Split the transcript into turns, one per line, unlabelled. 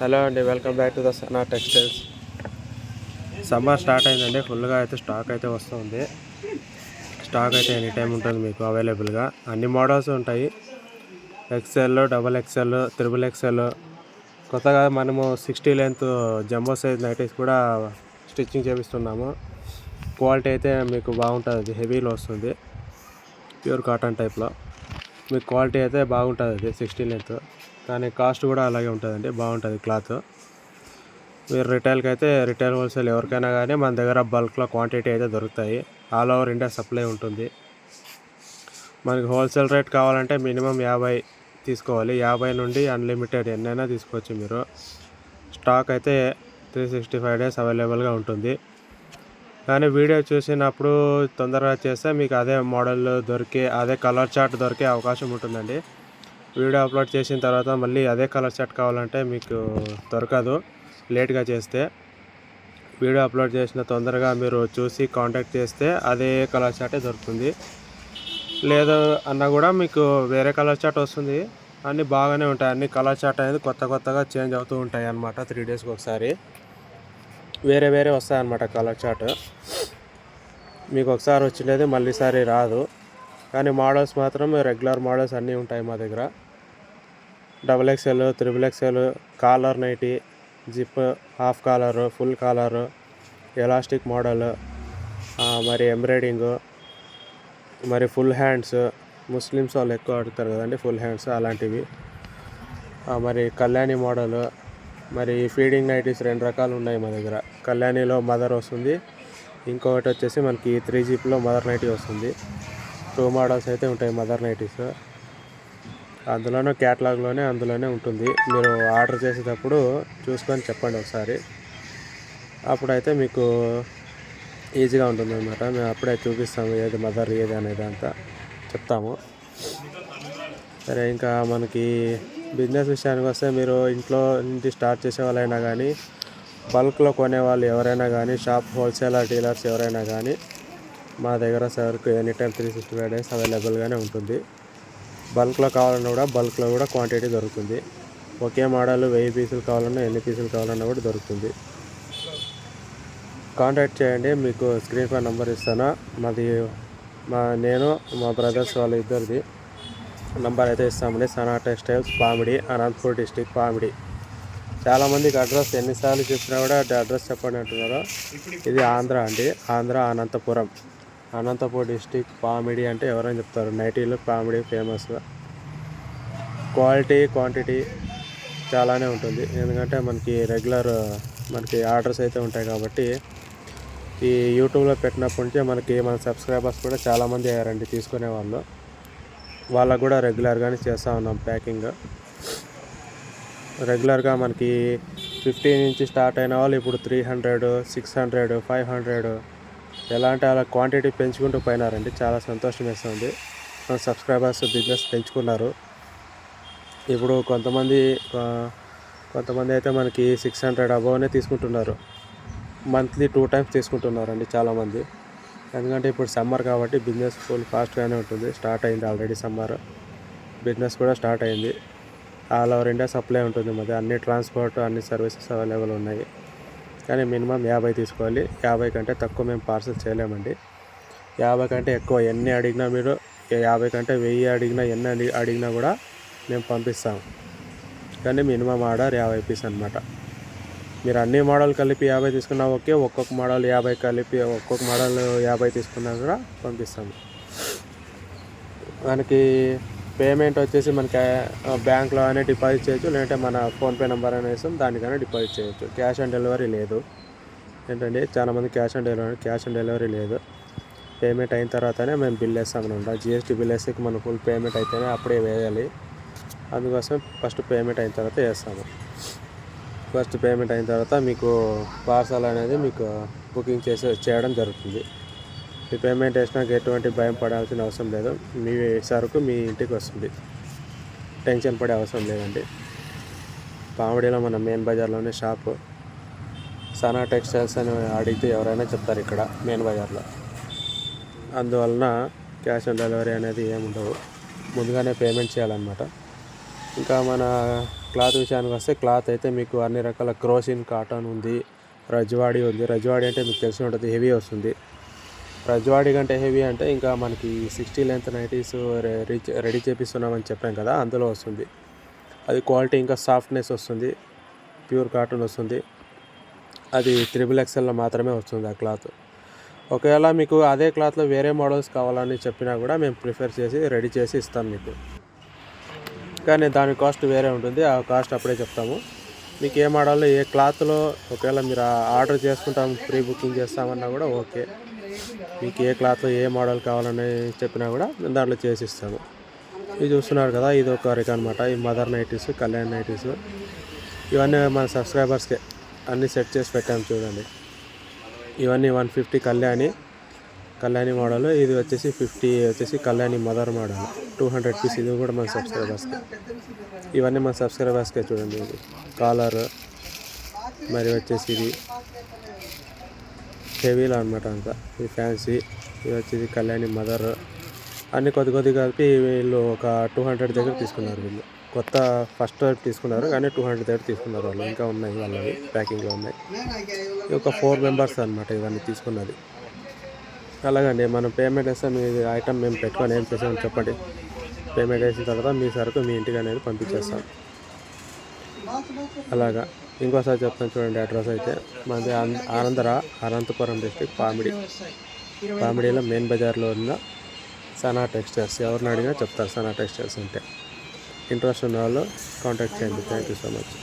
Hello అండి, welcome back to the Sana textiles. Summer start అయిందండి. ఫుల్గా అయితే స్టాక్ అయితే వస్తుంది. స్టాక్ అయితే ఎనీ టైం ఉంటుంది మీకు అవైలబుల్గా. అన్ని మోడల్స్ ఉంటాయి. XL, double XL, triple XL. కొత్తగా మనము 60 లెంత్ జంబో సైజ్ నైటీస్ కూడా స్టిచ్చింగ్ చేపిస్తున్నాము. క్వాలిటీ అయితే మీకు బాగుంటుంది. హెవీలో వస్తుంది, ప్యూర్ కాటన్ టైప్లో. మీకు క్వాలిటీ అయితే బాగుంటుంది. అది 60 లెంత్, కానీ కాస్ట్ కూడా అలాగే ఉంటుందండి. బాగుంటుంది క్లాత్. మీరు రిటైల్కి అయితే రిటైల్, హోల్సేల్ ఎవరికైనా కానీ మన దగ్గర బల్క్లో క్వాంటిటీ అయితే దొరుకుతాయి. ఆల్ ఓవర్ ఇండియా సప్లై ఉంటుంది. మనకి హోల్సేల్ రేట్ కావాలంటే మినిమం 50 తీసుకోవాలి. 50 నుండి అన్లిమిటెడ్ ఎన్నైనా తీసుకోవచ్చు మీరు. స్టాక్ అయితే 365 డేస్ అవైలబుల్గా ఉంటుంది. కానీ వీడియో చూసినప్పుడు తొందరగా చేస్తే మీకు అదే మోడల్ దొరికే, అదే కలర్ చార్ట్ దొరికే అవకాశం ఉంటుందండి. వీడియో అప్లోడ్ చేసిన తర్వాత మళ్ళీ అదే కలర్ చార్ట్ కావాలంటే మీకు దొరకదు లేట్గా చేస్తే. వీడియో అప్లోడ్ చేసిన తొందరగా మీరు చూసి కాంటాక్ట్ చేస్తే అదే కలర్ చార్టే దొరుకుతుంది. లేదు అన్నా కూడా మీకు వేరే కలర్ చార్ట్ వస్తుంది. అన్నీ బాగానే ఉంటాయి. అన్ని కలర్ చార్ట్ అనేది కొత్తగా చేంజ్ అవుతూ ఉంటాయి అన్నమాట. 3 డేస్కి ఒకసారి వేరే వస్తాయన్నమాట కలర్ చార్ట్. మీకు ఒకసారి వచ్చినది మళ్ళీసారి రాదు. కానీ మోడల్స్ మాత్రం రెగ్యులర్ మోడల్స్ అన్నీ ఉంటాయి మా దగ్గర. Double XL, triple XL, collar nighty, zip, half collar, full collar, elastic model, మరి ఎంబ్రాయిడింగు, మరి ఫుల్ హ్యాండ్స్. ముస్లిమ్స్ వాళ్ళు ఎక్కువ అడుగుతారు కదండి ఫుల్ హ్యాండ్స్, అలాంటివి. మరి కళ్యాణి మోడల్, మరి ఫీడింగ్ నైటీస్ 2 రకాలు ఉన్నాయి మా దగ్గర. కళ్యాణిలో మదర్ వస్తుంది, ఇంకొకటి వచ్చేసి మనకి 3 జీప్లో మదర్ నైటీ వస్తుంది. 2 మోడల్స్ అయితే ఉంటాయి మదర్ నైటీస్. అందులోనే అందులోనే ఉంటుంది. మీరు ఆర్డర్ చేసేటప్పుడు చూసుకొని చెప్పండి ఒకసారి. అప్పుడైతే మీకు ఈజీగా ఉంటుంది అన్నమాట. మేము అప్పుడే చూపిస్తాము ఏది మదర్ ఏది అనేది అంతా చెప్తాము. సరే, ఇంకా మనకి బిజినెస్ విషయానికి వస్తే మీరు ఇంట్లో నుంచి స్టార్ట్ చేసే వాళ్ళైనా కానీ, బల్క్లో కొనేవాళ్ళు ఎవరైనా కానీ, షాప్ హోల్సేలర్ డీలర్స్ ఎవరైనా కానీ మా దగ్గర సరుకు ఎనీ టైం 365 డేస్ అవైలబుల్గానే ఉంటుంది. బల్క్లో కావాలన్నా కూడా బల్క్లో కూడా క్వాంటిటీ దొరుకుతుంది. ఒకే మోడల్ 1000 పీసులు కావాలన్నా, ఎన్ని పీసులు కావాలన్నా కూడా దొరుకుతుంది. కాంటాక్ట్ చేయండి. మీకు స్క్రీన్ పై నెంబర్ ఇస్తాను. నేను మా బ్రదర్స్ వాళ్ళ ఇద్దరిది నెంబర్ అయితే ఇస్తామండి. Sana textiles, Pamidi, Anantapur district, Pamidi. చాలామందికి అడ్రస్ ఎన్నిసార్లు చెప్పినా కూడా అడ్రస్ చెప్పండి అంటున్నారు. ఇది ఆంధ్ర అండి. ఆంధ్ర అనంతపూర్ డిస్టిక్, పామిడి అంటే ఎవరైనా చెప్తారు. నైటీలు పామిడి ఫేమస్. క్వాంటిటీ చాలానే ఉంటుంది. ఎందుకంటే మనకి ఆర్డర్స్ అయితే ఉంటాయి కాబట్టి. ఈ యూట్యూబ్లో పెట్టినప్పటి నుంచే మన సబ్స్క్రైబర్స్ కూడా చాలామంది అయ్యారండి తీసుకునే వాళ్ళు. వాళ్ళకు కూడా రెగ్యులర్గానే చేస్తూ ఉన్నాం ప్యాకింగ్. రెగ్యులర్గా మనకి 50 నుంచి స్టార్ట్ అయిన వాళ్ళు ఇప్పుడు 300, 600, 500 ఎలా అంటే అలా క్వాంటిటీ పెంచుకుంటూ పోయినారండి. చాలా సంతోషం వేస్తుంది. మన సబ్స్క్రైబర్స్ బిజినెస్ పెంచుకున్నారు. ఇప్పుడు కొంతమంది అయితే మనకి 600 అబోవ్నే తీసుకుంటున్నారు. మంత్లీ 2 టైమ్స్ తీసుకుంటున్నారండి చాలామంది. ఎందుకంటే ఇప్పుడు సమ్మర్ కాబట్టి బిజినెస్ ఫుల్ ఫాస్ట్గానే ఉంటుంది. స్టార్ట్ అయింది ఆల్రెడీ సమ్మర్. బిజినెస్ కూడా స్టార్ట్ అయింది. ఆల్ ఓవర్ ఇండియా సప్లై ఉంటుంది. మరి అన్ని ట్రాన్స్పోర్ట్, అన్ని సర్వీసెస్ అవైలబుల్ ఉన్నాయి. కానీ మినిమం 50 తీసుకోవాలి. 50 కంటే తక్కువ మేము పార్సల్ చేయలేమండి. 50 కంటే ఎక్కువ ఎన్ని అడిగినా, మీరు 50 కంటే 1000 అడిగినా, ఎన్ని అడిగినా కూడా మేము పంపిస్తాం. కానీ మినిమం ఆర్డర్ 50 పీస్ అనమాట. మీరు అన్ని మోడల్ కలిపి 50 తీసుకున్నా ఓకే. ఒక్కొక్క మోడల్ 50 కలిపి ఒక్కొక్క మోడల్ 50 తీసుకున్నా కూడా పంపిస్తాము. మనకి పేమెంట్ వచ్చేసి మనకి బ్యాంక్లో అయినా డిపాజిట్ చేయొచ్చు, లేదంటే మన ఫోన్పే నెంబర్ అయినా ఇస్తాం, దానికైనా డిపాజిట్ చేయొచ్చు. క్యాష్ ఆన్ డెలివరీ లేదు. ఏంటంటే చాలామంది క్యాష్ ఆన్ డెలివరీ లేదు. పేమెంట్ అయిన తర్వాతనే మేము బిల్ వేస్తాం అనమాట. జిఎస్టీ బిల్ వేస్తే మన ఫుల్ పేమెంట్ అయితేనే అప్పుడే వేయాలి. అందుకోసం ఫస్ట్ పేమెంట్ అయిన తర్వాత వేస్తాము. ఫస్ట్ పేమెంట్ అయిన తర్వాత మీకు పార్సల్ అనేది మీకు బుకింగ్ చేయడం జరుగుతుంది. మీ పేమెంట్ వేసినాక ఎటువంటి భయం పడాల్సిన అవసరం లేదు. మీ సరుకు మీ ఇంటికి వస్తుంది. టెన్షన్ పడే అవసరం లేదండి. పామిడిలో మన మెయిన్ బజార్లోనే షాపు. సనా టెక్స్టైల్స్ అని అడిగితే ఎవరైనా చెప్తారు ఇక్కడ మెయిన్ బజార్లో. అందువలన క్యాష్ ఆన్ డెలివరీ అనేది ఏముండవు. ముందుగానే పేమెంట్ చేయాలన్నమాట. ఇంకా మన క్లాత్ విషయానికి వస్తే క్లాత్ అయితే మీకు అన్ని రకాల క్రోసిన్ కాటన్ ఉంది, రజ్వాడి ఉంది. రజ్వాడి అంటే మీకు తెలిసి ఉంటుంది, హెవీ వస్తుంది. రజ్వాడి కంటే హెవీ అంటే ఇంకా మనకి 60 లెంత్ నైటీస్ రెడీ చేపిస్తున్నామని చెప్పాం కదా, అందులో వస్తుంది. అది క్వాలిటీ ఇంకా సాఫ్ట్నెస్ వస్తుంది, ప్యూర్ కాటన్ వస్తుంది. అది 3XL మాత్రమే వస్తుంది ఆ క్లాత్. ఒకవేళ మీకు అదే క్లాత్లో వేరే మోడల్స్ కావాలని చెప్పినా కూడా మేము ప్రిఫర్ చేసి రెడీ చేసి ఇస్తాం మీకు. కానీ దాని కాస్ట్ వేరే ఉంటుంది, ఆ కాస్ట్ అప్పుడే చెప్తాము. మీకు ఏ మోడల్లో ఏ క్లాత్లో ఒకవేళ మీరు ఆర్డర్ చేసుకుంటాం, ప్రీ బుకింగ్ చేస్తామన్నా కూడా ఓకే. మీకు ఏ క్లాత్లో ఏ మోడల్ కావాలని చెప్పినా కూడా మేము దాంట్లో చేసి ఇస్తాము. ఇది చూస్తున్నారు కదా, ఇది ఒక రిక్ అనమాట. ఈ మదర్ నైటీస్, కళ్యాణ్ నైటీస్, ఇవన్నీ మన సబ్స్క్రైబర్స్కే అన్నీ సెట్ చేసి పెట్టాము చూడండి. ఇవన్నీ 150 కళ్యాణి మోడల్, ఇది వచ్చేసి 50 వచ్చేసి కళ్యాణి మదర్ మోడల్, 200 పీస్. ఇది కూడా మన సబ్స్క్రైబర్స్కే. ఇవన్నీ మన సబ్స్క్రైబర్స్కే చూడండి. ఇది కాలర్, మరి వచ్చేసి ఇది హెవీలో అనమాట అంతా. ఇది ఫ్యాన్సీ, ఇది వచ్చేసి కళ్యాణి మదర్. అన్నీ కొద్ది కలిపి వీళ్ళు ఒక 200 దగ్గర తీసుకున్నారు. వీళ్ళు కొత్త ఫస్ట్ టైం తీసుకున్నారు, కానీ 200 దగ్గర తీసుకున్నారు వాళ్ళు. ఇంకా ఉన్నాయి వాళ్ళవి, ప్యాకింగ్లో ఉన్నాయి. ఇది ఒక 4 మెంబర్స్ అనమాట ఇవన్నీ తీసుకున్నది. అలాగండి, మనం పేమెంట్ వేస్తే మీ ఐటమ్ మేము పెట్టుకొని ఏం చేసామని చెప్పండి. పేమెంట్ వేసిన తర్వాత మీ సరుకు మీ ఇంటికి అనేది పంపించేస్తాం. అలాగా ఇంకోసారి చెప్తాను చూడండి. అడ్రస్ అయితే మనది అనంతపురం డిస్ట్రిక్ట్, పామిడిలో మెయిన్ బజార్లో ఉన్న సనా టెక్స్టైల్స్. ఎవరిని అడిగినా చెప్తారు సనా టెక్స్టైల్స్ అంటే. ఇంట్రెస్ట్ ఉన్న వాళ్ళు కాంటాక్ట్ చేయండి. Thank you so much.